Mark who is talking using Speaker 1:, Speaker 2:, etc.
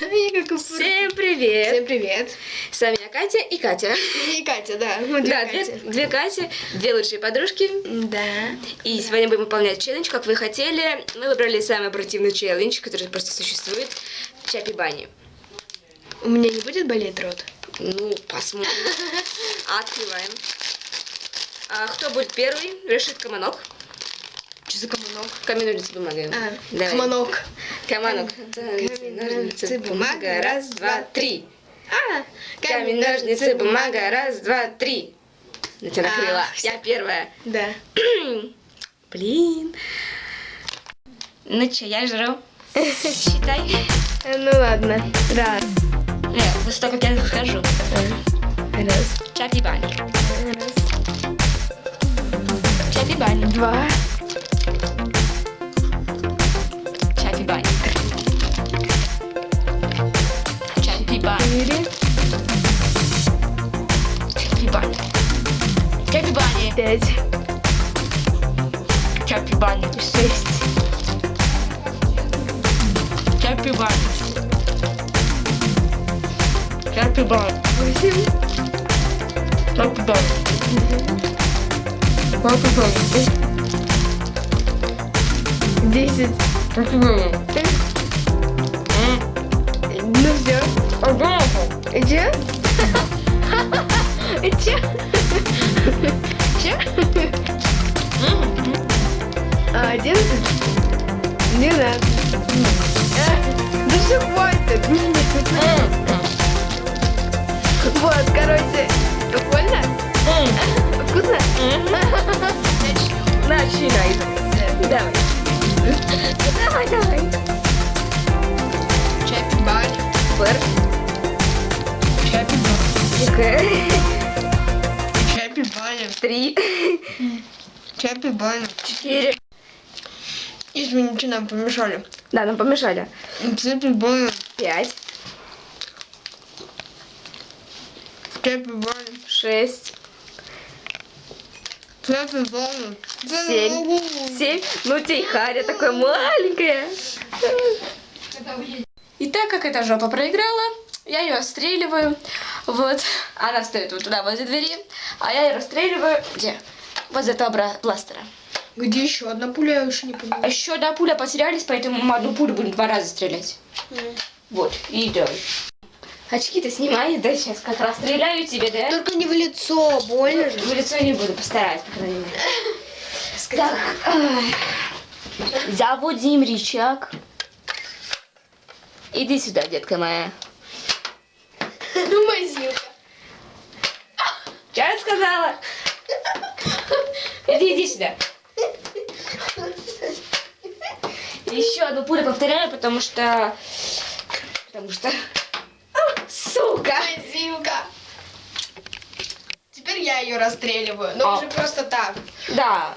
Speaker 1: Всем привет!
Speaker 2: Всем привет!
Speaker 1: С вами я Катя и Катя.
Speaker 2: И Катя, да.
Speaker 1: Две Кати, две лучшие подружки.
Speaker 2: Да.
Speaker 1: И сегодня будем выполнять челлендж, как вы хотели. Мы выбрали самый противный челлендж, который просто существует. Чапи Бани.
Speaker 2: У меня не будет болеть рот?
Speaker 1: Ну, посмотрим. Открываем. А кто будет первый? Решит Каманок.
Speaker 2: Что за каманок?
Speaker 1: Камень, ножницы, бумага. Давай.
Speaker 2: Каманок.
Speaker 1: Каманок.
Speaker 2: Камень, ножницы, бумага.
Speaker 1: Раз, два, три.
Speaker 2: Камень,
Speaker 1: ножницы, бумага. Раз, два, три. На тебя накрыла. Я первая.
Speaker 2: Да.
Speaker 1: Блин. Ну че, я жру. Считай.
Speaker 2: Ну ладно. Раз.
Speaker 1: Нет, после того, как я схожу.
Speaker 2: Раз.
Speaker 1: Чапи Бани.
Speaker 2: Раз.
Speaker 1: Чапи Бани.
Speaker 2: Два.
Speaker 1: Чапи Бани. Чапи Бани.
Speaker 2: Четыре.
Speaker 1: Чапи Бани. Чапи Бани.
Speaker 2: Пять.
Speaker 1: Чапи Бани.
Speaker 2: Шесть.
Speaker 1: Чапи Бани. Чапи Бани.
Speaker 2: Восемь.
Speaker 1: Чапи Бани.
Speaker 2: Чапи Бани. 10.
Speaker 1: Чапи Бани.
Speaker 2: Ну все. Че? Че? Че? 11. 12. Да что хватит? Вот, короче, больно? Вкусно? Начинай. Давай. Давай. Чапи Бани. Чапи Бани. Чапи Бани.
Speaker 1: 3,
Speaker 2: Чапи Бани.
Speaker 1: 4.
Speaker 2: Извините, нам помешали.
Speaker 1: Да, нам помешали.
Speaker 2: Чапи Бани.
Speaker 1: 5,
Speaker 2: Чапи Бани.
Speaker 1: 6,
Speaker 2: Чапи Бани.
Speaker 1: 7. Ну, тихаря такая маленькая. И так как эта жопа проиграла, я ее отстреливаю. Вот. Она встает вот туда, возле двери. А я ее расстреливаю. Где? Возле этого бластера.
Speaker 2: Где еще одна пуля, я еще не поняла.
Speaker 1: А еще одна пуля потерялись, поэтому мы одну пулю будем 2 раза стрелять. Вот, и идем. Очки-то снимай, да, сейчас как раз стреляю тебе, да?
Speaker 2: Только не в лицо, больно же.
Speaker 1: В лицо не буду, постараюсь, по крайней мере. Так, заводим рычаг. Иди сюда, детка моя.
Speaker 2: Ну, мазилка.
Speaker 1: Что я сказала? Иди сюда. Еще одну пулю повторяю, потому что... Сука!
Speaker 2: Мазилка. Теперь я ее расстреливаю, но уже просто так.
Speaker 1: Да.